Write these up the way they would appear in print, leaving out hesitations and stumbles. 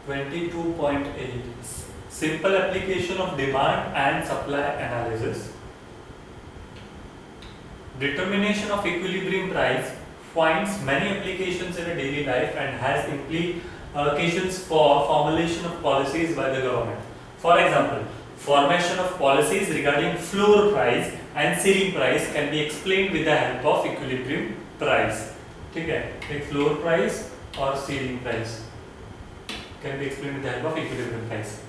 22.8 Simple application of demand and supply analysis. Determination of equilibrium price finds many applications in a daily life and has implications for formulation of policies by the government. For example, formation of policies regarding floor price and ceiling price can be explained with the help of equilibrium price. ठीक है, एक floor price और ceiling price can be explained with the help of equilibrium price.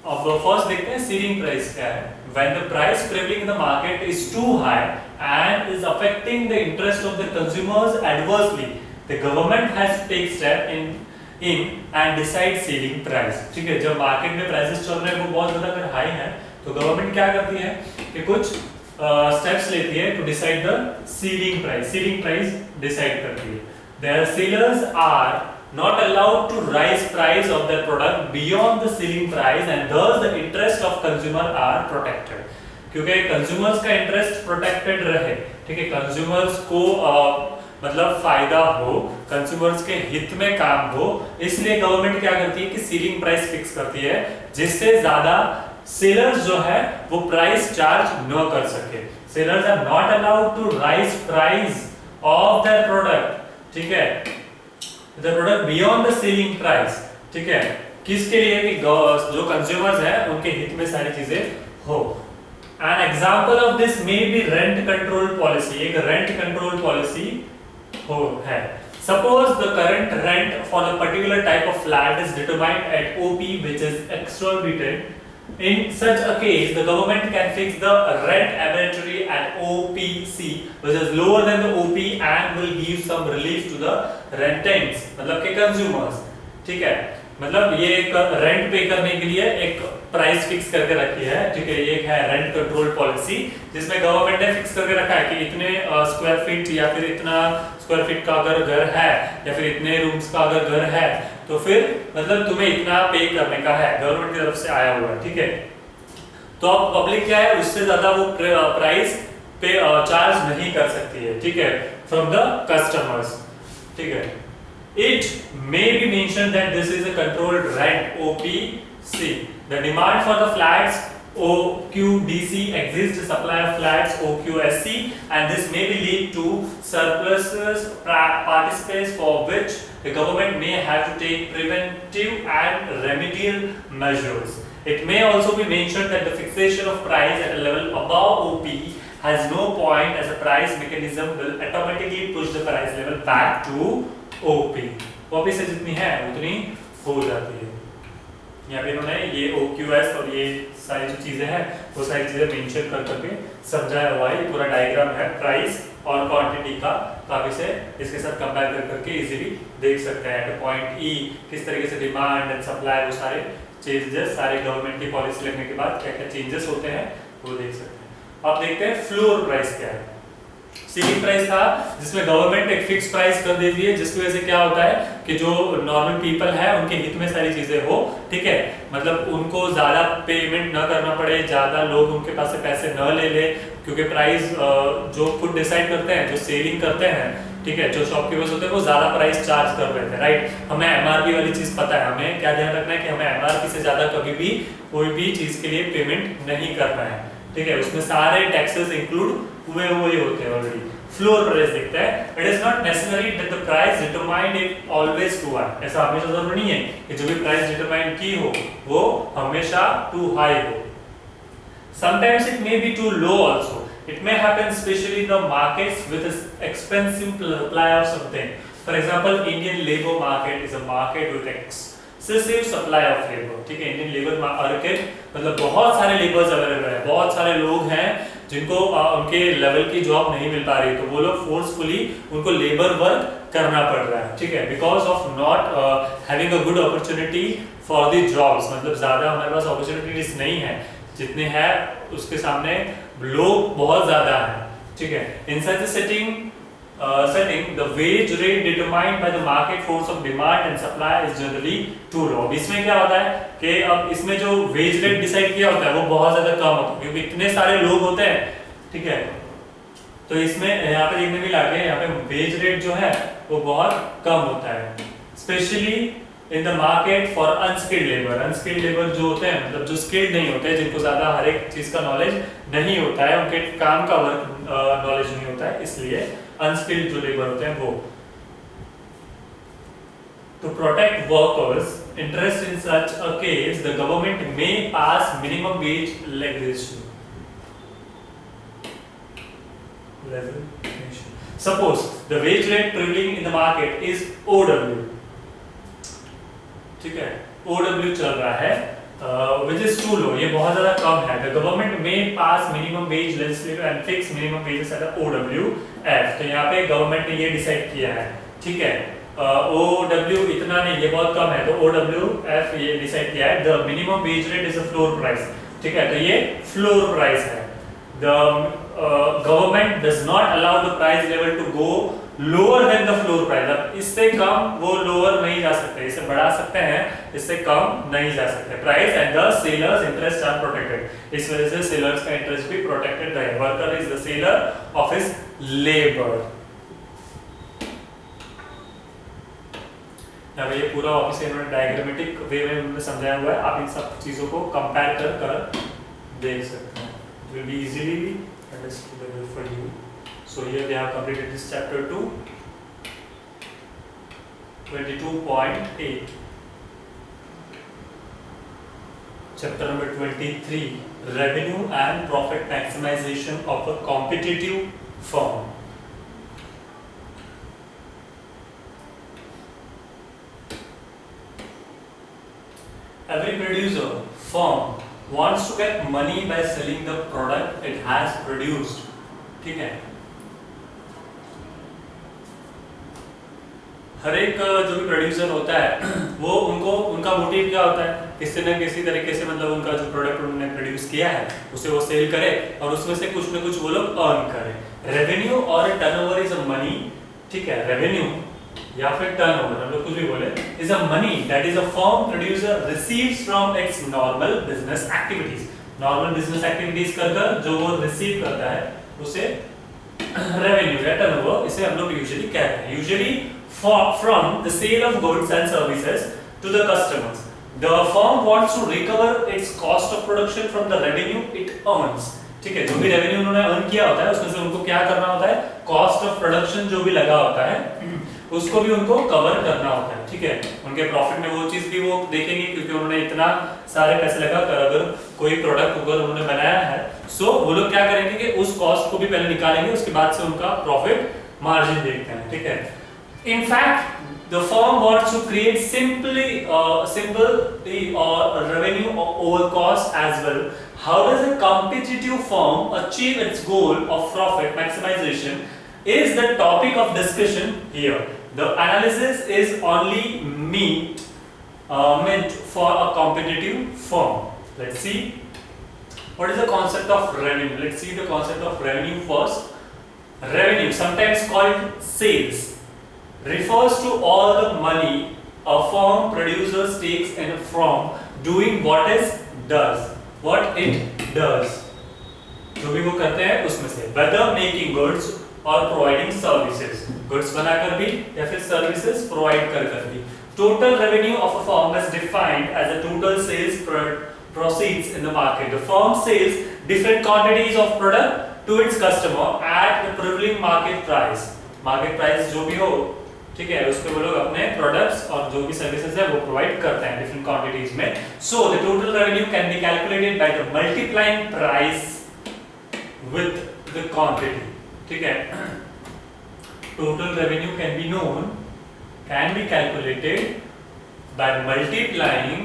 अब first देखते हैं ceiling price क्या है. When the price prevailing in the market is too high and is affecting the interest of the consumers adversely, the government has to take step in and decide ceiling price. ठीक है, जब market में prices चल रहे हैं वो बहुत ज्यादा अगर हाई है तो गवर्नमेंट क्या करती है कि कुछ स्टेप्स लेती है to decide the ceiling price. Ceiling price decide करती है. Their sellers are not allowed to rise price of their product beyond the ceiling price and thus the interest of consumer are protected. क्योंकि consumers का interest protected रहे, ठीक है, consumers को मतलब फायदा हो, consumers के हित में काम हो, इसलिए गवर्नमेंट क्या करती है कि सीलिंग प्राइस फिक्स करती है जिससे ज्यादा सेलर्स जो है वो प्राइस चार्ज न कर सके. Sellers are not allowed to raise price of their product, ठीक है, the product beyond the ceiling price. ठीक है, किसके लिए कि जो कंज्यूमर्स हैं उनके हित में सारी चीजें हो. An example of this may be rent control policy. एक rent control policy हो है. Suppose the current rent for a particular type of flat is determined at OP which is exorbitant. In such a case, the government can fix the rent arbitrarily at OPC, which is lower than the OP, and will give some relief to the rentants, मतलब के consumers. ठीक है, मतलब ये एक rent पे करने के लिए एक प्राइस फिक्स करके रखी है. ठीक है, ये है रेंट कंट्रोल पॉलिसी जिसमें गवर्नमेंट ने फिक्स करके रखा है कि इतने स्क्वायर फीट या फिर इतना स्क्वायर फीट का अगर घर है या फिर इतने रूम्स का अगर घर है तो फिर मतलब तुम्हें इतना पे करने का है, गवर्नमेंट की तरफ से आया हुआ है. ठीक है, तो अब पब्लिक क्या है उससे ज्यादा वो प्राइस पे चार्ज नहीं कर सकती है. ठीक है, फ्रॉम द कस्टमर्स. ठीक है, it may be mentioned that this is a controlled rent OPC. The demand for the flats OQDC exists, supply of flats OQSC, and this may lead to surpluses participants for which the government may have to take preventive and remedial measures. It may also be mentioned that the fixation of price at a level above OP has no point as a price mechanism will automatically push the price level back to OP. OP से जितनी है उतनी हो जाती है. यहाँ पे इन्होंने ये OQS और ये सारी जो चीजें हैं वो सारी चीजें मेंशन कर करके समझाया हुआ है. ये पूरा डायग्राम है प्राइस और क्वांटिटी का, तो आप इसे इसके साथ कंपेयर कर करके इजीली देख सकते हैं. तो पॉइंट ई किस तरीके से डिमांड एंड सप्लाई वो सारे चेंजेस सारे गवर्नमेंट की पॉलिसी लगने के बाद क्या क्या चेंजेस होते हैं वो देख सकते हैं. अब देखते हैं फ्लोर प्राइस क्या है. सीलिंग प्राइस था जिसमें गवर्नमेंट एक फिक्स प्राइस कर देती है जिसकी वजह से क्या होता है कि जो नॉर्मल पीपल है उनके हित में सारी चीजें हो. ठीक है, मतलब उनको ज्यादा पेमेंट न करना पड़े, ज्यादा लोग उनके पास से पैसे न ले ले, क्योंकि प्राइस जो खुद डिसाइड करते हैं, जो सेलिंग करते हैं, ठीक है, जो शॉपकीपर्स होते हैं वो ज्यादा प्राइस चार्ज कर रहे थे. राइट, हमें एमआरपी वाली चीज पता है, हमें क्या ध्यान रखना है कि हमें एमआरपी से ज्यादा कभी भी कोई भी चीज के लिए पेमेंट नहीं करना है. ठीक है, उसमें सारे टैक्सेस इंक्लूड हुए हुए होते हैं ऑलरेडी. फ्लोर प्राइस देखते हैं. It is not necessary that the price determined it always too high. ऐसा हमेशा जरूरी नहीं है कि जो भी प्राइस डिटरमाइन की हो वो हमेशा टू हाई हो. Sometimes it may be too low also. It may happen especially in the markets with expensive supply of something. For example, Indian labor market is a market with excessive supply of labor. ठीक है, Indian labour market मतलब बहुत सारे labours available है, बहुत सारे लोग हैं जिनको उनके लेवल की जॉब नहीं मिल पा रही, तो वो लोग फोर्सफुली उनको लेबर वर्क करना पड़ रहा है. ठीक है, because of not having a good opportunity for the jobs. मतलब ज्यादा हमारे पास अपॉर्चुनिटीज नहीं है, जितने हैं उसके सामने लोग बहुत ज्यादा हैं. ठीक है, इन सच अ setting the wage rate determined by the market force of demand and supply is generally too low. इसमें क्या होता है कि अब इसमें जो वेज रेट डिसाइड किया होता है वो बहुत ज्यादा कम होता है क्योंकि इतने सारे लोग होते हैं. ठीक है, तो इसमें यहाँ पे देखने भी लाके यहाँ पे वेज रेट जो है वो बहुत कम होता है. Specially in the market for unskilled labour. Unskilled labour जो होते हैं मतलब जो स्किल्ड नहीं होते, जिनको ज्यादा हर एक चीज का नॉलेज नहीं होता है, उनके काम का वर्क नॉलेज नहीं होता है, इसलिए अनस्किल्ड जो लेबर होते हैं वो। To protect workers' interest in such a case, the government may pass minimum wage legislation. Suppose the wage rate prevailing in the market is OW. ठीक है, OW चल रहा है, which is too low, ये बहुत ज्यादा कम है. The government may pass minimum wage legislation and fix minimum wages at the OWF. तो यहाँ पे गवर्नमेंट ने ये डिसाइड किया है, ठीक है. OW इतना नहीं, ये बहुत कम है, तो OWF ये डिसाइड किया है. The minimum wage rate is a floor price, ठीक है, तो ये floor price है. The government does not allow the price level to go lower than the floor price. अब इससे कम वो lower नहीं जा सकते, इसे बढ़ा सकते हैं, इससे कम नहीं जा सकते. Price and the seller's interest are protected. इस वजह से sellers का interest भी protected रहे. Worker is the seller of his labor. अब ये पूरा ऑफिस इन्होंने डायग्रामेटिक वे में उन्होंने समझाया हुआ है, आप इन सब चीजों को कंपेयर कर देख सकते हैं. It will be easily understandable for you. So here we have completed this chapter 2, 22.8. Chapter number 23, revenue and profit maximization of a competitive firm. Every producer firm wants to get money by selling the product it has produced. ठीक है, हर एक जो भी producer होता है वो उनका motive क्या होता है, किसी न किसी तरीके से मतलब उनका जो प्रोडक्ट उन्होंने प्रोड्यूस किया है उसे वो सेल करे और उसमें से कुछ न कुछ वो लोग अर्न करें. रेवेन्यू और टर्नओवर इज अ मनी, ठीक है. रेवेन्यू या फिर टर्नओवर, हम लोग कुछ भी बोले, is a money that is a firm producer receives from its normal business activities. Normal business activities कर जो वो रिसीव करता है उसे रेवेन्यू या टर्नओवर इसे हम लोग यूजुअली कहते हैं. Usually from the sale of goods and services to the customers. The firm wants to recover its cost of production from the revenue it earns. ठीक है, जो भी रेवेन्यू उन्होंने अर्न किया होता है उसमें से उनको क्या करना होता है, कॉस्ट ऑफ प्रोडक्शन जो भी लगा होता है उसको भी उनको कवर करना होता है. ठीक है, उनके प्रॉफिट में वो चीज भी वो देखेंगे क्योंकि उन्होंने इतना सारे पैसे लगा कर अगर कोई प्रोडक्ट अगर उन्होंने बनाया है, सो वो लोग क्या करेंगे कि उस कॉस्ट को भी पहले निकालेंगे, उसके बाद से उनका प्रॉफिट मार्जिन देखते हैं. ठीक है, in fact the firm wants to create simply or revenue over cost as well. How does a competitive firm achieve its goal of profit maximization is the topic of discussion here. The analysis is only meant for a competitive firm. Let's see what is the concept of revenue. Let's see the concept of revenue first. Revenue, sometimes called sales, refers to all the money a firm producer takes in from doing what it does. जो भी वो करते हैं उसमें से, whether making goods or providing services. Goods बनाकर भी या फिर services provide कर भी. Total revenue of a firm is defined as the total sales proceeds in the market. The firm sells different quantities of product to its customer at the prevailing market price. Market price जो भी हो, ठीक है, उसके वो लोग अपने products और जो भी सर्विसेज है वो प्रोवाइड करते हैं डिफरेंट क्वांटिटीज में. So the total revenue can be calculated by the multiplying price with the quantity. ठीक है, total revenue can be calculated by multiplying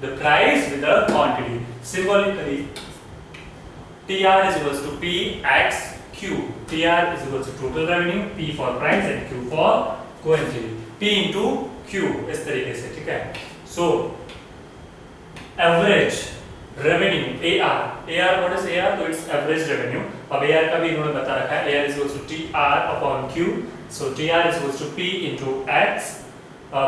the price with the quantity. Symbolically TR is equals to PX Q. TR is equals to total revenue, P for price and Q for quantity. P into Q इस तरीके से. ठीक है, so average revenue AR. What is AR? तो it's average revenue. अब AR का भी इन्होंने बता रखा है. AR is equals to TR upon Q. So TR is equals to P into X,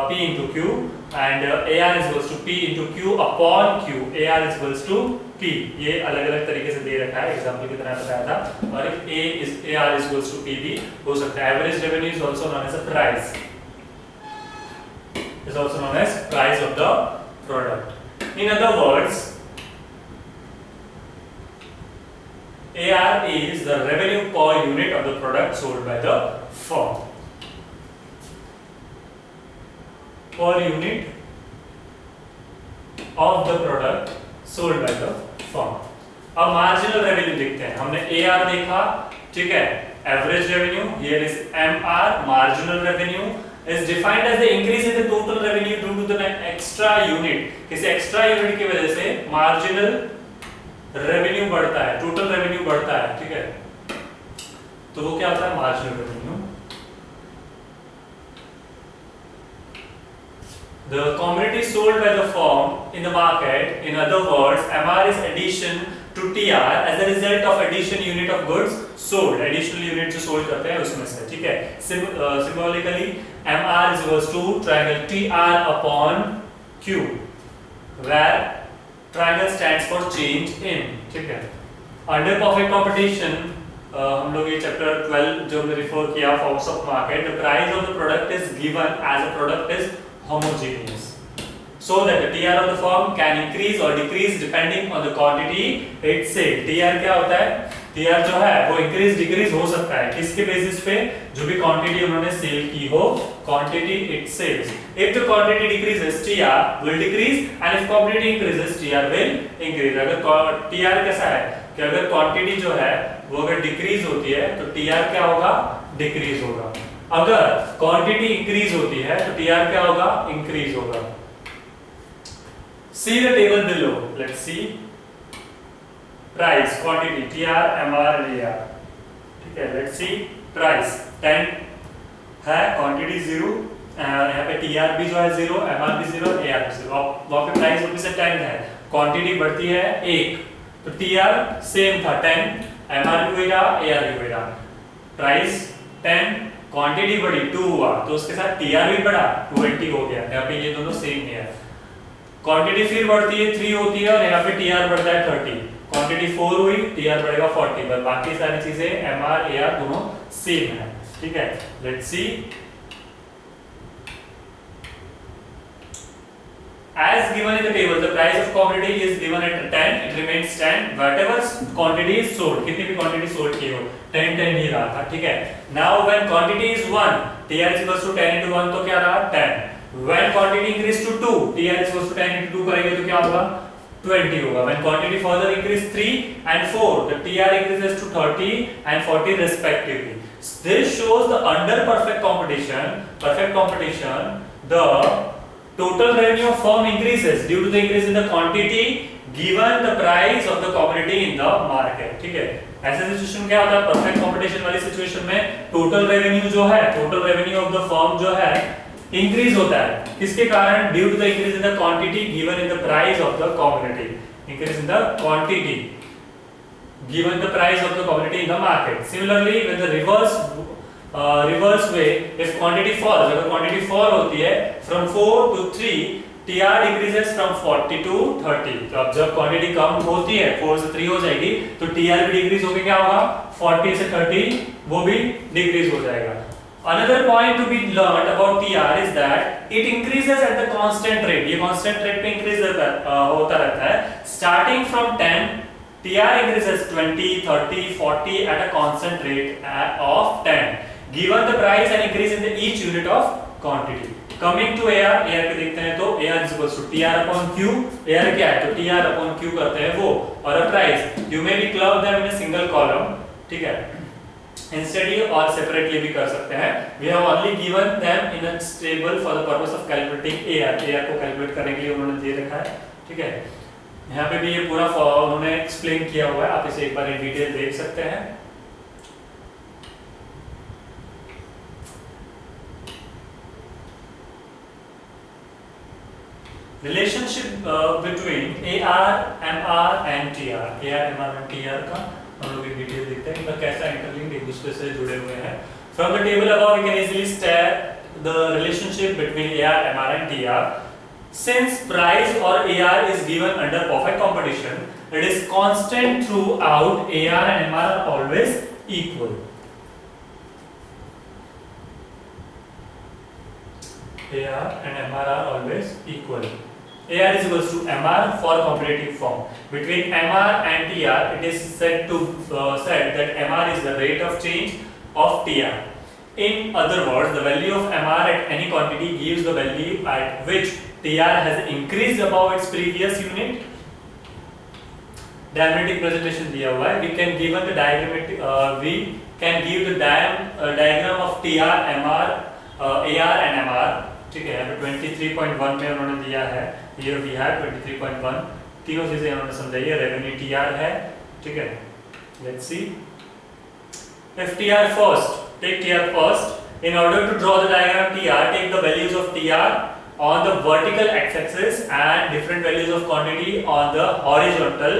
P into Q, and AR is equals to P into Q upon Q. AR is equals to P. ये अलग अलग तरीके से दे रखा है, example की तरह बताया था. और एक AR is equals to P भी हो सकता है. Average revenue is also known as a price. is also known as price of the product. In other words, AR is the revenue per unit of the product sold by the firm. Per unit of the product sold by the firm. अब marginal revenue देखते हैं. हमने AR देखा, ठीक है. Average revenue, here is MR, marginal revenue is defined as the increase in the total revenue due to the extra unit. किसी extra unit की वजह से marginal revenue बढ़ता है, total revenue बढ़ता है, ठीक है. तो वो क्या होता है? marginal revenue. The commodity sold by the firm in the market, in other words, MR is addition to TR as a result of addition unit of goods sold. Additional unit जो sold करते हैं उसमें से, ठीक है. Symbolically, MR is equals to triangle TR upon Q, where triangle stands for change in, ठीक है. Under perfect competition, हम लोग ये चैप्टर 12 जो हमने रिफर किया forms of market, the price of the product is given as a product is homogeneous, so that the TR of the firm can increase or decrease depending on the quantity it sell. TR क्या होता है? TR जो है वो increase decrease हो सकता है किसके बेसिस पे? जो भी quantity उन्होंने सेल की हो, quantity it sells. If the quantity decreases, TR will decrease, and if quantity increases, TR will increase. अगर TR कैसा है कि अगर quantity जो है वो अगर decrease होती है तो TR क्या होगा? Decrease होगा. अगर क्वांटिटी इंक्रीज होती है तो टीआर क्या होगा? इंक्रीज होगा. See the table below. Let's see. Price, quantity, TR, MR and AR. ठीक है. Let's see. Price 10 है, quantity 0, यहाँ पे TR भी जो है 0, MR भी 0, AR भी 0. अब वहाँ पे प्राइस रुपीज से 10 है, क्वांटिटी बढ़ती है 1, तो TR सेम था 10, MR भी वही रहा, AR भी वही रहा. प्राइस 10, क्वांटिटी बढ़ी 2 हुआ, तो उसके साथ टीआर भी बढ़ा 20 हो गया. यहाँ पे ये दोनों सेम है. क्वांटिटी फिर बढ़ती है 3 होती है और यहाँ पे टीआर बढ़ता है 30. क्वांटिटी 4 हुई, टीआर बढ़ेगा 40, पर बाकी सारी चीजें एमआर एआर दोनों सेम है, ठीक है. Let's see. As given in the table, the price of commodity is given at 10, it remains 10, whatever quantity is sold, कितनी भी quantity sold की हो, 10 10 ही रहा था, ठीक है. Now when quantity is 1, TR is equals to 10 into 1 तो क्या रहा? 10. When quantity increase to 2, TR is equals to 10 into 2 करेंगे तो क्या होगा? 20 होगा. When quantity further increase 3 and 4, the TR increases to 30 and 40 respectively. This shows the under perfect competition, the total revenue of firm increases due to the increase in the quantity given the price of the commodity in the market, ठीक है. ऐसे situation क्या होता है? Perfect competition वाली situation में total revenue जो है, total revenue of the firm जो है इंक्रीज होता है. किसके कारण? Due to the increase in the quantity given in the price of the commodity. Increase in the quantity given the price of the commodity in the market. Similarly when the reverse way, if quantity falls, अगर quantity fall होती है from 4 to 3, TR decreases from 40 to 30. तो अब जब quantity कम होती है, 4 से 3 हो जाएगी, तो TR भी decrease होके क्या होगा? 40 से 30 वो भी decrease हो जाएगा. Another point to be learned about TR is that it increases at the constant rate. ये constant rate पे increase होता रहता है. Starting from 10, TR increases 20, 30, 40 at a constant rate of 10. Given the price and increase in the each unit of quantity. Coming to AR पे देखते हैं तो AR is equals to TR upon Q. AR क्या है? तो TR upon Q करते हैं वो. और price, you may be club them in a single column, ठीक है. Instead you or separately भी कर सकते हैं. We have only given them in a table for the purpose of calculating AR. AR को calculate करने के लिए उन्होंने दे रखा है, ठीक है. यहाँ पे भी ये पूरा उन्होंने एक्सप्लेन किया हुआ है, आप इसे एक बार इन डिटेल देख सकते हैं. Relationship between AR, MR and TR. AR, MR and TR का हम लोग एक डिटेल देखते हैं कि कैसा इंटरलिंक्ड एक दूसरे से जुड़े हुए हैं. From the table above, we can easily state the relationship between AR, MR and TR. Since price or AR is given under perfect competition, it is constant throughout. AR and MR are always equal. AR and MR are always equal. AR is equals to MR for competitive form. Between MR and TR, it is said that MR is the rate of change of TR. In other words, the value of MR at any quantity gives the value at which TR has increased above its previous unit. Diagrammatic presentation दिया हुआ है. We can give the diagram of TR, MR, AR and MR. ठीक है, यहाँ पे 23.1 में उन्होंने दिया है. Here we have 23.1. तीनों चीजें उन्होंने समझाई है. Revenue TR है. ठीक है. Let's see. If TR first, take TR first. In order to draw the diagram TR, take the values of TR on the vertical x-axis and different values of quantity on the horizontal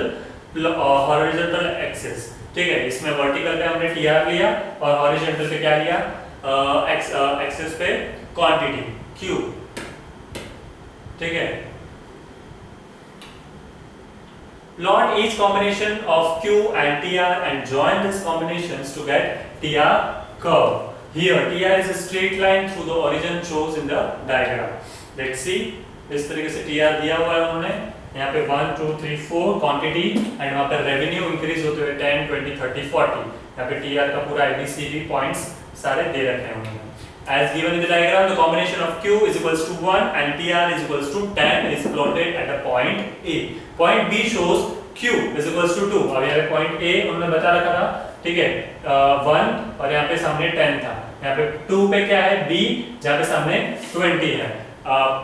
axis. ठीक है, इसमें vertical पे हमने TR लिया और horizontal पे क्या लिया? एक्सिस पे क्वांटिटी Q. ठीक है. Plot each combination of Q and TR and join these combinations to get TR curve. Here TR is a straight line through the origin shows in the diagram. Let's see. इस तरीके से TR दिया हुआ है उन्होंने. यहाँ पे 1 2 3 4 quantity and वहाँ पे रेवेन्यू इंक्रीज होते हुए 10 20 30 40. यहाँ पे TR का पूरा ABCD पॉइंट्स सारे दे रखे हैं उन्होंने. As given in the diagram, the combination of Q is equals to 1 and TR is equals to 10 is plotted at a point A. Point B shows Q is equals to 2. अब यहाँ पे point A उन्होंने बता रखा था, ठीक है, 1 और यहाँ पे सामने 10 था. यहाँ पे 2 पे क्या है? B, जहाँ पे सामने 20 है.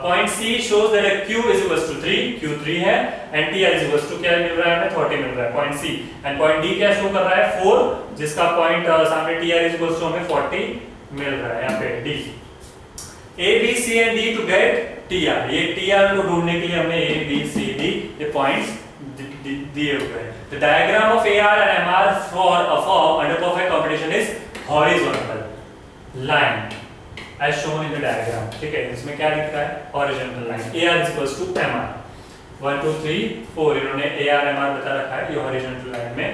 Point C shows that Q is equals to 3, Q 3 है and TR is equals to क्या मिल रहा है हमें? 40 मिल रहा है. Point C and point D क्या शो कर रहा है? 4, जिसका point सामने TR is equals to हमें 40 मिल रहा है. यहाँ पे D, A, B, C and D to get TR. ये TR को ढूंढने के लिए हमने A, B, C, D ये points दिए हुए हैं. The diagram of AR and MR for a firm under perfect competition is horizontal line as shown in the diagram. ठीक है, इसमें क्या लिख रहा है? Horizontal line. AR is equals to MR. 1 2 3 4 इन्होंने AR MR बता रखा है. ये horizontal line में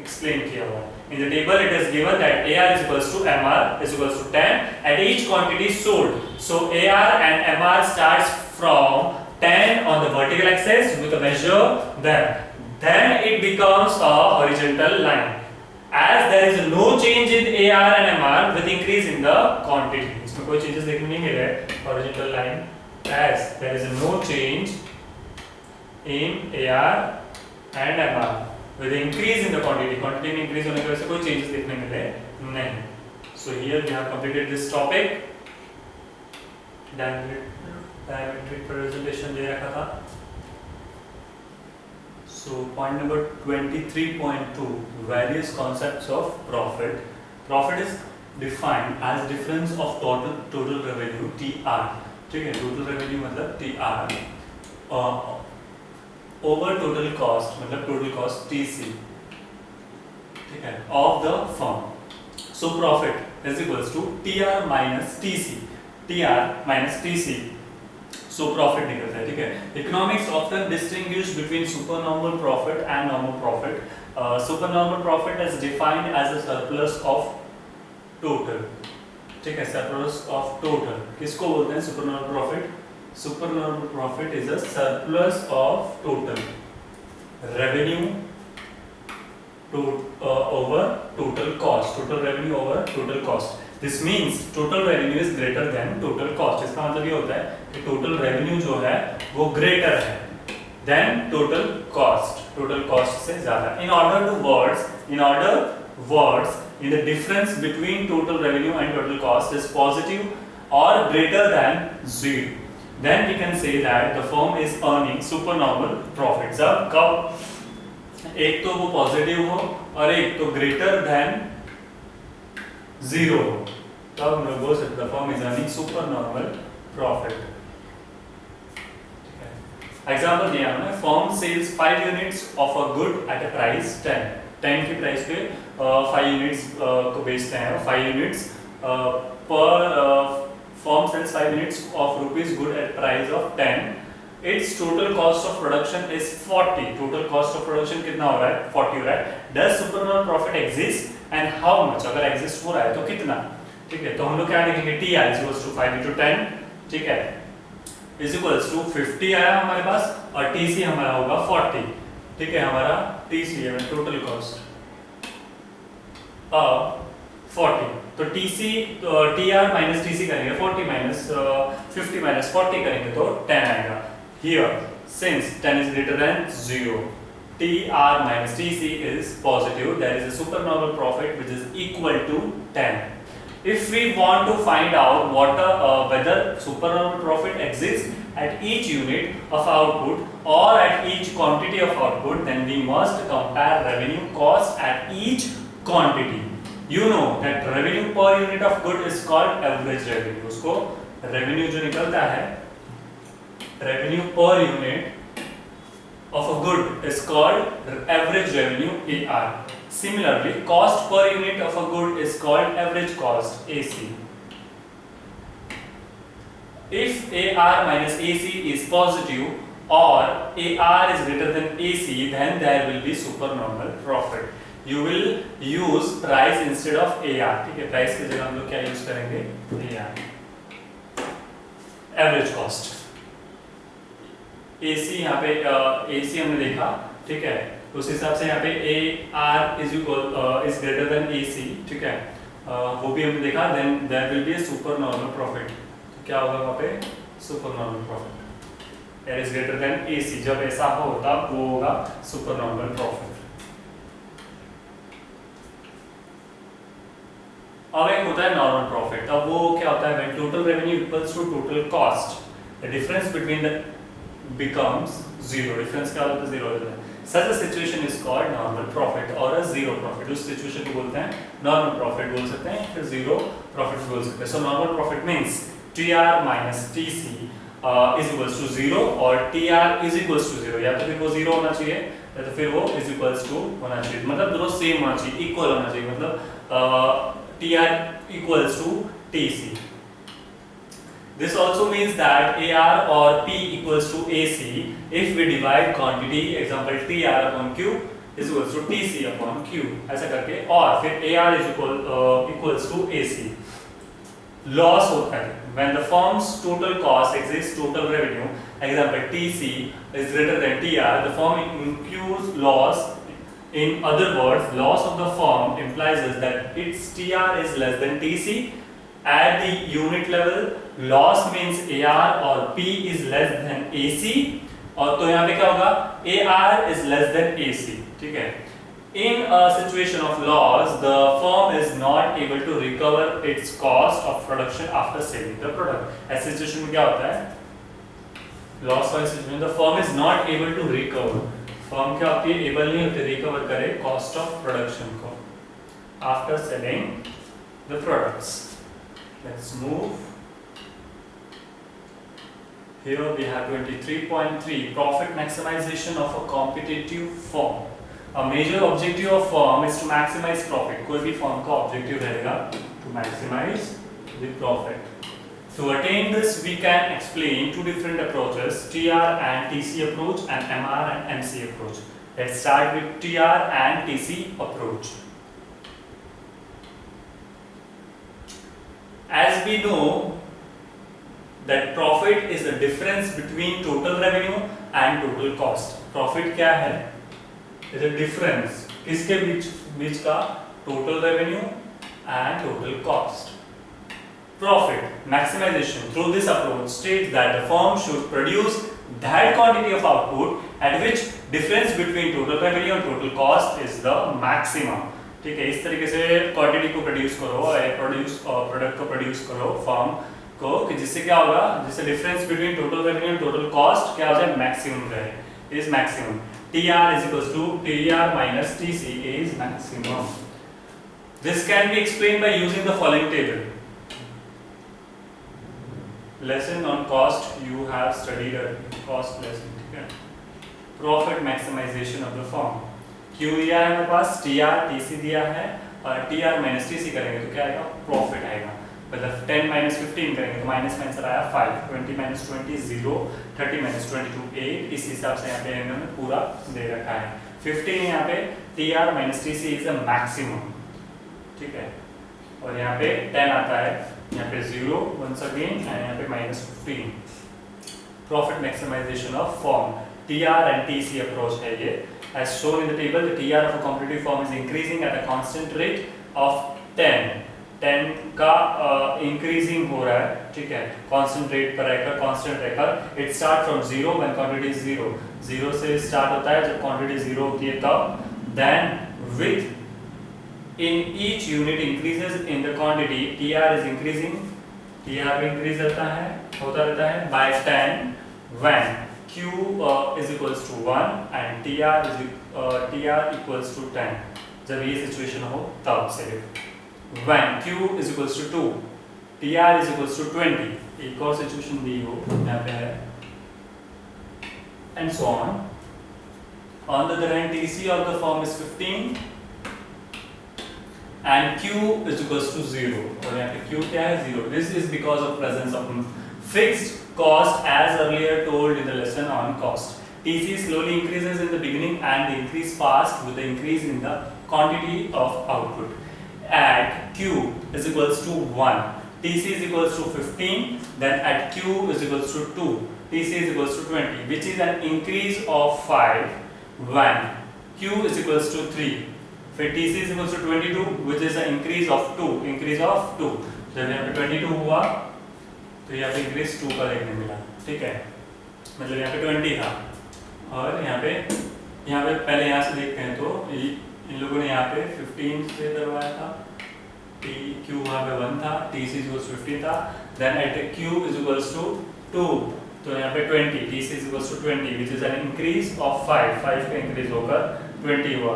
explain किया हुआ है. In the table it is given that AR is equals to MR is equals to 10 at each quantity sold. So AR and MR starts from 10 on the vertical axis with a measure then it becomes a horizontal line. As there is no change in AR and MR with increase in the quantity. इसमें कोई changes देखने नहीं मिले. Horizontal line. As there is no change in AR and MR with increase in the quantity. Quantity में increase होने की वजह से कोई changes देखने मिले नहीं. So here we have completed this topic. Diametric representation दे रखा था. So point number 23.2, various concepts of profit. Profit is defined as difference of total revenue TR. ठीक है, total revenue मतलब TR over total cost मतलब total cost TC. ठीक है, of the firm. So profit is equals to TR minus TC. TR minus TC. So profit निकलता है. ठीक है. Economics often distinguish between supernormal profit and normal profit. Supernormal profit is defined as a surplus of total. ठीक है, surplus of total. किसको बोलते हैं supernormal profit? Supernormal profit is a surplus of total revenue over total cost. Total revenue over total cost. This means total revenue is greater than total cost. इसका मतलब ये होता है कि total revenue जो है वो greater है than total cost. Total cost से ज़्यादा. In order words, in the difference between total revenue and total cost is positive or greater than 0, then we can say that the firm is earning supernormal profits. अब कब एक तो वो positive हो और एक तो greater than 0 हो, तब हम लोग बोल सकते हैं firm is earning super normal profit. Example दिया हमने. Firm sells 5 units of a good at a price 10 की प्राइस पे 5 यूनिट्स को बेचते हैं. 5 यूनिट्स पर firm sells 5 units of rupees good at price of 10. Its total cost of production is 40. Total cost of production कितना हो रहा है? 40 हो रहा है. Does supernormal profit exist and how much? अगर exist हो रहा है तो कितना? ठीक है, तो हम लोग क्या लिखेंगे? TR is equals to 5 into 10. ठीक है, इज इक्वल्स टू 50 आया हमारे पास और टीसी हमारा होगा 40, ठीक है, हमारा टीसी है टोटल कॉस्ट 40, तो TC T R minus TC करेंगे 40 माइनस 50 माइनस 40 करेंगे तो 10 आएगा। Here since 10 is greater than 0, TR minus TC is positive, there is a supernormal profit which is equal to 10. If we want to find out whether supernormal profit exists at each unit of output or at each quantity of output, then we must compare revenue cost at each quantity. You know that revenue per unit of good is called average revenue. उसको revenue जो निकलता है, revenue per unit of a good is called average revenue AR. Similarly, cost per unit of a good is called average cost AC. If AR minus AC is positive or AR is greater than AC, then there will be supernormal profit. You will use price instead of AR. ठीक है, price की जगह हम लोग क्या use करेंगे? AR. Average cost. AC यहाँ पे AC हमने देखा, ठीक है, उस हिसाब से यहाँ पे AR is greater than AC, ठीक है, वो भी हमने देखा, then there will be a supernormal profit. तो क्या होगा वहाँ पे? Supernormal profit. That is greater than AC. जब ऐसा हो तब वो होगा supernormal profit. अब एक होता है नॉर्मल प्रॉफिट। अब वो क्या होता है? When total revenue equals to total cost, the difference between the becomes zero. Difference क्या होता है? Zero होता है। Such a situation is called normal profit or a zero profit. उस सिचुएशन को बोलते हैं normal profit बोल सकते हैं, फिर zero profit बोल सकते हैं। So normal profit means TR minus TC is equals to zero और TR is equals to zero। या तो फिर वो zero होना चाहिए या तो फिर वो is equals to होना चाहिए। मतलब दोनों सेम होना चाहिए, इक्वल होना चाहिए। मतलब TR equals to TC. This also means that AR or P equals to AC if we divide quantity, example TR upon Q is equals to TC upon Q, ऐसा करके, और फिर AR is equals to AC. Loss होता है when the firm's total cost exceeds total revenue, example TC is greater than TR, the firm incurs loss. In other words, loss of the firm implies that its TR is less than TC. At the unit level, loss means AR or P is less than AC. और तो यहाँ पे क्या होगा? AR is less than AC. ठीक है? In a situation of loss, the firm is not able to recover its cost of production after selling the product. ऐसी situation में क्या होता है? Loss वाली situation में the firm is not able to recover. Firm क्या होती है? एबल नहीं होती रिकवर करे कॉस्ट ऑफ प्रोडक्शन को after selling the products. Let's move here we have 23.3 profit maximisation of a competitive firm. A major objective of firm is to maximise profit. कोई भी firm का ऑब्जेक्टिव रहेगा to maximise the profit. To attain this, we can explain two different approaches, TR and TC approach and MR and MC approach. Let's start with TR and TC approach. As we know that profit is the difference between total revenue and total cost. Profit क्या है? Is a difference किसके बीच का? Total revenue and total cost. Profit maximization through this approach states that the firm should produce that quantity of output at which difference between total revenue and total cost is the maximum. ठीक है, इस तरीके से quantity को produce करो, product को produce करो firm को, कि जिससे क्या होगा? जिससे difference between total revenue and total cost क्या हो जाए? मैक्सिमम रहे, is maximum. TR is equals to TR minus TC is maximum. This can be explained by using the following table. Lesson on cost you have studied a cost lesson, ठीक है? Profit maximization of the firm. Q दिया है मेरे पास, TR TC दिया है, और TR minus TC करेंगे तो क्या आएगा? Profit आएगा। मतलब 10 minus 15 करेंगे तो माइनस में आंसर आया 5, 20 minus 20 0, 30 minus 22 8। इस हिसाब से यहाँ पे इन्होंने पूरा दे रखा है। 15 यहाँ पे TR minus TC is a maximum, ठीक है? और यहाँ पे 10 आता है यहाँ पे 0 once again and यहाँ पे -15. Profit maximization of firm, TR and TC approach है ये. As shown in the table, the TR of a competitive firm is increasing at a constant rate of 10. 10 का इंक्रीजिंग हो रहा है, ठीक है, कांस्टेंट रेट पर रहकर, कांस्टेंट रहकर. It start from 0 when quantity is 0. 0 से स्टार्ट होता है जब क्वांटिटी 0 होती है तब. Then within each unit increases in the quantity, TR is increasing, TR भी इंक्रीज होता रहता है by 10 when Q is equals to 1 and TR equals to 10. जब ये सिचुएशन हो तब सिर्फ. When Q is equals to 2, TR is equals to 20. एक और सिचुएशन दी हो यहाँ पे है. And so on. On the other hand, TC of the firm is 15 and Q is equals to 0. और यहाँ पे Q क्या है? 0. This is because of presence of fixed cost as earlier told in the lesson on cost. TC slowly increases in the beginning and they increase fast with the increase in the quantity of output. At Q is equals to 1, TC is equals to 15, then at Q is equals to 2, TC is equals to 20, which is an increase of 5 when Q is equals to 3. फिर TC is equals to 22, which is an increase of 2, जब यहाँ पे 22 हुआ तो यहाँ पे increase 2 का देखने मिला, ठीक है, मतलब यहाँ पे 20 था और यहाँ पे पहले यहाँ से देखते हैं तो इन लोगों ने यहाँ पे 15 से करवाया था, Q वहाँ पे 1 था, TC इक्वल्स 15 था, then at Q is equals to 2 तो यहाँ पे 20, TC is equals to 20 which is an increase of 5 का इंक्रीज होकर 20 हुआ,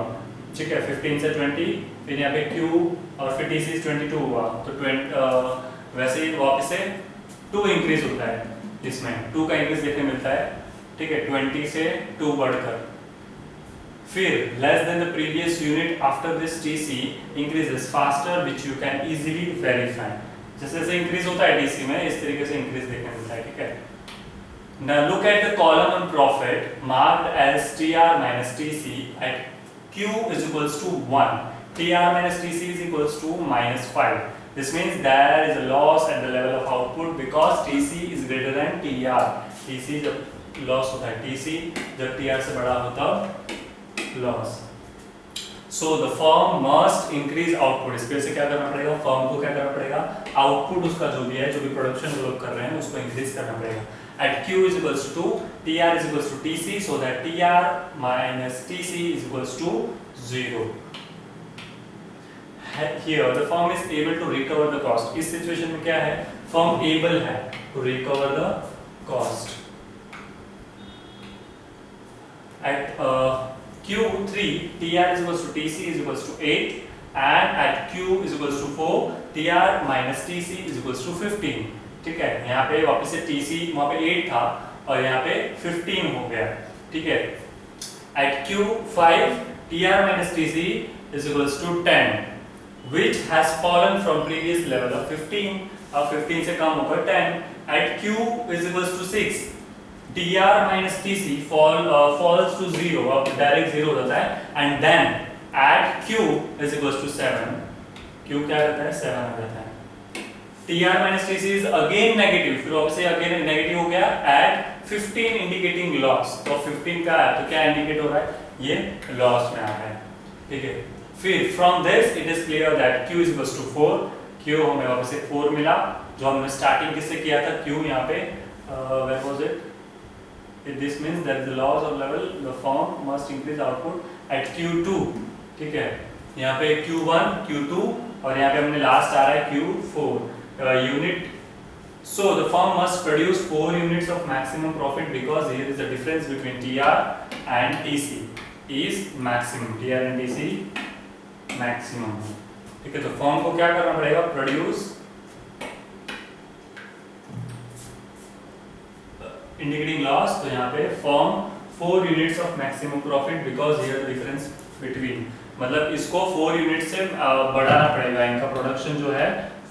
ठीक है, 15 से 20, फिर यहाँ पे Q और फिर TC 22 हुआ तो वैसे ही वापस से 2 इंक्रीज होता है, इसमें 2 का इंक्रीज देखने मिलता है, ठीक है, 20 से 2 बढ़कर. फिर less than the previous unit after this TC increases faster which you can easily verify. जैसे जैसे इंक्रीज होता है TC में इस तरीके से इंक्रीज देखने मिलता है, ठीक है. Now look at the column on profit marked as TR minus TC at Q is equals to 1. TR minus TC is equals to -5. This means there is a loss at the level of output because TC is greater than TR. TC जब loss होता है, TC जब TR से बड़ा होता है loss. So the firm must increase output. इसके वजह से क्या करना पड़ेगा? firm को क्या करना पड़ेगा? output उसका जो भी है, जो भी production वो लोग कर रहे हैं उसको increase करना पड़ेगा. At Q is equals to 2, TR is equals to TC, so that TR minus TC is equals to 0. Here the firm is able to recover the cost. इस सिचुएशन में क्या है? firm able है to recover the cost. At Q3, TR is equals to TC is equals to 8, and at Q is equals to 4, TR minus TC is equals to 15. ठीक है, यहाँ पे वापस से TC वहाँ पे 8 था और यहाँ पे 15 हो गया, ठीक है. At Q5, TR minus TC is equals to 10. Which has fallen from previous level of 15, अब 15 से कम होकर 10. At Q is equals to 6, TR minus TC falls to 0, अब direct 0 रहता है. And then at Q is equals to 7, Q क्या रहता है? 7 आ जाता है. TR minus TC is again negative, फिर वापस से again negative हो गया at 15 indicating loss. तो 15 का है तो क्या indicate हो रहा है? ये loss में आ रहा है, ठीक है. फिर from this it is clear that Q is equals to 4. Q हमें वापस से 4 मिला जो हमने स्टार्टिंग किससे किया था? Q यहाँ पे where was it? This means that the loss of level the firm must increase output at Q2, ठीक है. यहाँ पे Q1, Q2 और यहाँ पे हमने लास्ट आ रहा है Q4 unit. So the firm must produce 4 units of maximum profit because here is the difference between TR and TC is maximum. TR and TC maximum, ठीक है. तो फर्म को क्या करना पड़ेगा? Produce indicating loss. तो यहाँ पे firm 4 units of maximum profit because here the difference between, मतलब इसको 4 यूनिट से बढ़ाना पड़ेगा, इनका प्रोडक्शन जो है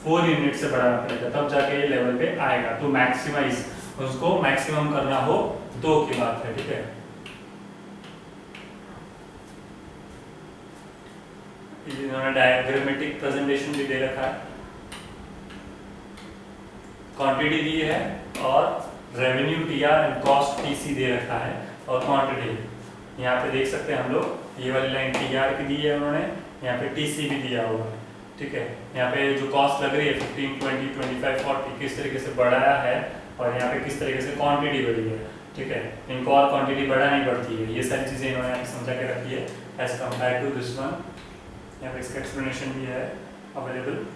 4 यूनिट से बढ़ाना पड़ेगा तब जाके ये लेवल पे आएगा. तो मैक्सिमाइज उसको मैक्सिमम करना हो तो की बात है, ठीक है. इन्होंने डायग्रामेटिक प्रेजेंटेशन भी दे रखा है. क्वांटिटी दी है और revenue TR and cost TC दे रखा है और क्वांटिटी यहाँ पे देख सकते हैं हम लोग, ये वाली लाइन टीआर की दी है उन्होंने, यहाँ पे टीसी भी दिया हुआ है, ठीक है। यहाँ पे जो कॉस्ट लग रही है 15, 20, 25, 40 किस तरीके से बढ़ाया है और यहाँ पे किस तरीके से क्वांटिटी बढ़ी है, ठीक है। इनको और क्वांटिटी बढ़ानी पड़ती है, ये सारी चीज़ें इन्होंने यहाँ समझा के रखी है as compare to this one. यहाँ पे इसका एक्सप्लेनेशन भी है available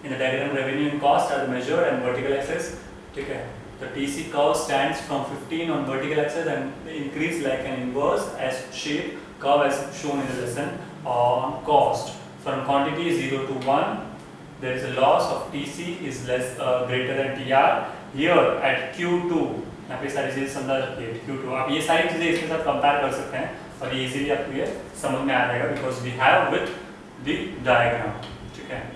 in the diagram. Revenue and cost are measured and vertical axes, ठीक है। The TC curve stands from 15 on vertical axis and increase like an inverse as shape curve as shown in the lesson on cost. From quantity 0 to 1, there is a loss of TC is less greater than TR. Here at Q2, यहाँ पे सारी चीजें समझा रखी है Q2। आप ये सारी चीजें इसके साथ कंपेयर कर सकते हैं और ये इजीली आपको ये समझ में आ जाएगा because we have with the diagram, ठीक है।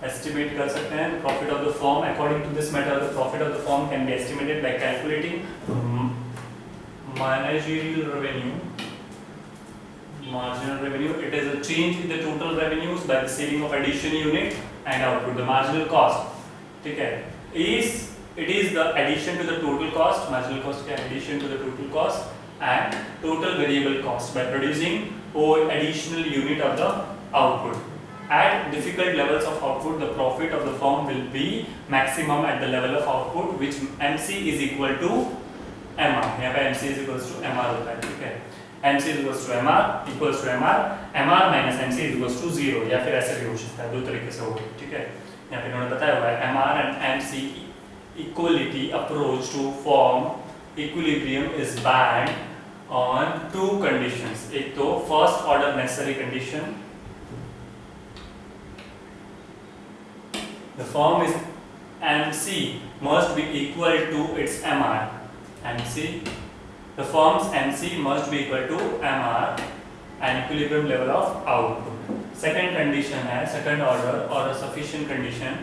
Estimate कर सकते हैं profit of the firm according to this method. The profit of the firm can be estimated by calculating managerial revenue, marginal revenue. It is a change in the total revenues by the saving of addition unit and output. The marginal cost, ठीक है, it is the addition to the total cost. Marginal cost क्या? Addition to the total cost and total variable cost by producing additional unit of the output. At difficult levels of output, the profit of the firm will be maximum at the level of output, which MC is equal to MR. यहाँ पे MC is equals to MR होता है, ठीक है। MC is equals to MR equals to MR, MR minus MC is equals to 0, या फिर ऐसे भी हो सकता है, दो तरीके से हो, ठीक है। यहाँ पे इन्होंने बताया हुआ है MR and MC equality approach to form equilibrium is based on two conditions. एक तो first order necessary condition, the firm is MC must be equal to its MR. MC, the firm's MC must be equal to MR and equilibrium level of output. Second condition है second order or a sufficient condition.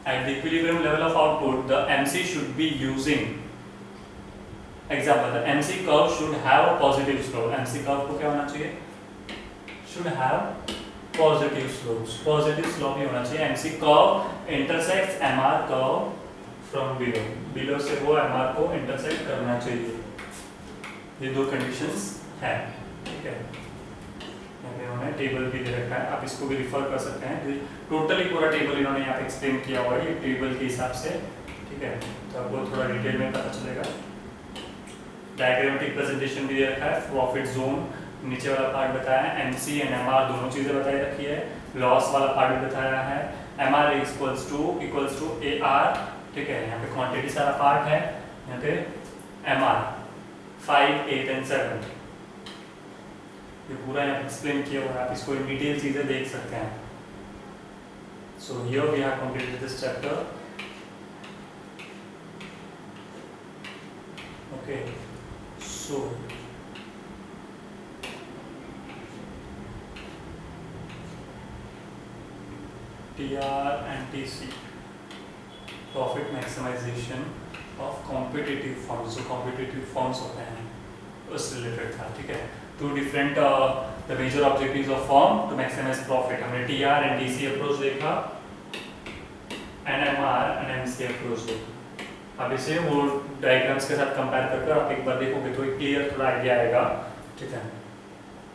At the equilibrium level of output, the MC should be using. Example, the MC curve should have a positive slope. MC curve को क्या होना चाहिए? Should have positive slopes. Positive slope ही होना चाहिए. MC curve intersects MR curve from below. Below से वो MR को intersect करना चाहिए. ये दो conditions हैं, ठीक है। यहाँ पे उन्होंने टेबल भी दे रखा है, आप इसको भी रिफर कर सकते हैं। टोटली पूरा टेबल इन्होंने यहाँ पे एक्सप्लेन किया हुआ है ये टेबल के हिसाब से, ठीक है। तो आपको थोड़ा डिटेल में पता चलेगा। डायग्रामेटिक प्रेजेंटेशन भी दे रखा है, प्रॉफिट जोन नीचे वाला पार्ट बताया है, एमसी एंड एमआर दोनों चीजें बताई रखी है, लॉस वाला पार्ट भी बताया है, एमआर इक्वल्स टू एआर, ठीक है। यहाँ पे क्वांटिटी सारा पार्ट है, यहाँ पे एमआर 5, 8 एंड 7 ये पूरा यहाँ एक्सप्लेन किया हुआ है, आप इसको इन डिटेल चीजें देख सकते हैं। So here we have completed this chapter. Okay, so TR and TC, profit maximization of competitive firms, जो competitive firms होते हैं उस रिलेटेड था, ठीक है। To different the major objectives of firm to maximise profit, हमने TR एंड TC अप्रोच देखा and MR and MC approach देखा। अब इसे वो डायग्राम्स के साथ कंपेयर करके आप एक बार देखोगे तो एक क्लियर थोड़ा आइडिया आएगा, ठीक है।